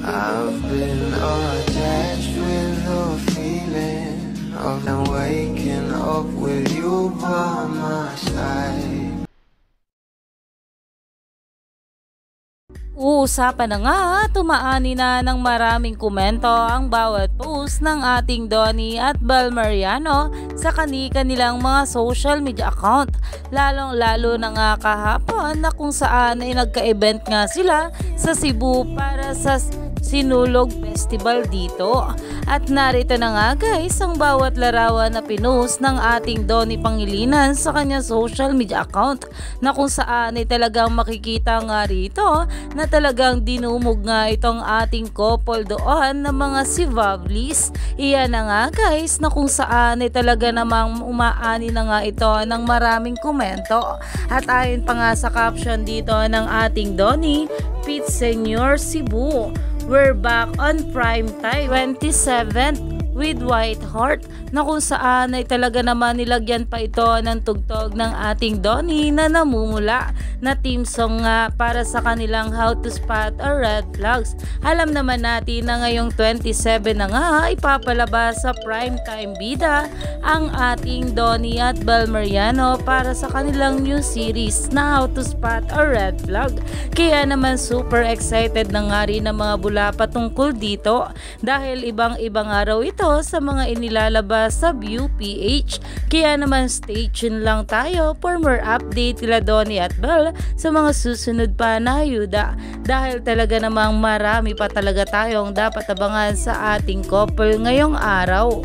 I've been attached with the feeling of them waking up with you by my side. Uusapan na nga, tumaani na ng maraming komento ang bawat post ng ating Donnie at Bel Mariano sa kanilang mga social media account. Lalong-lalo na nga kahapon na kung saan ay nagka-event nga sila sa Cebu para sa Sinulog Festival dito. At narito na nga guys ang bawat larawan na pinost ng ating Donnie Pangilinan sa kanyang social media account, na kung saan ay talagang makikita nga rito na talagang dinumog nga itong ating couple doon ng mga si Vavlis. Iyan na nga guys na kung saan ay talaga namang umaani na nga ito ng maraming komento. At ayon pa nga sa caption dito ng ating Donnie, Pete Senior Cebu, we're back on prime time 27th with White Heart, na kung saan ay talaga naman nilagyan pa ito ng tugtog ng ating Donnie na namumula na team song nga para sa kanilang How to Spot a Red Flags. Alam naman natin na ngayong 27 na nga ipapalabas sa primetime bida ang ating Donnie at Bel Mariano para sa kanilang new series na How to Spot a Red Flag. Kaya naman super excited na nga rin ang mga bula patungkol dito dahil ibang-ibang araw ito sa mga inilalabas sa View PH. Kaya naman stay tuned lang tayo for more update nila Donnie at Bel sa mga susunod pa na ayuda, dahil talaga namang marami pa talaga tayong dapat abangan sa ating couple ngayong araw.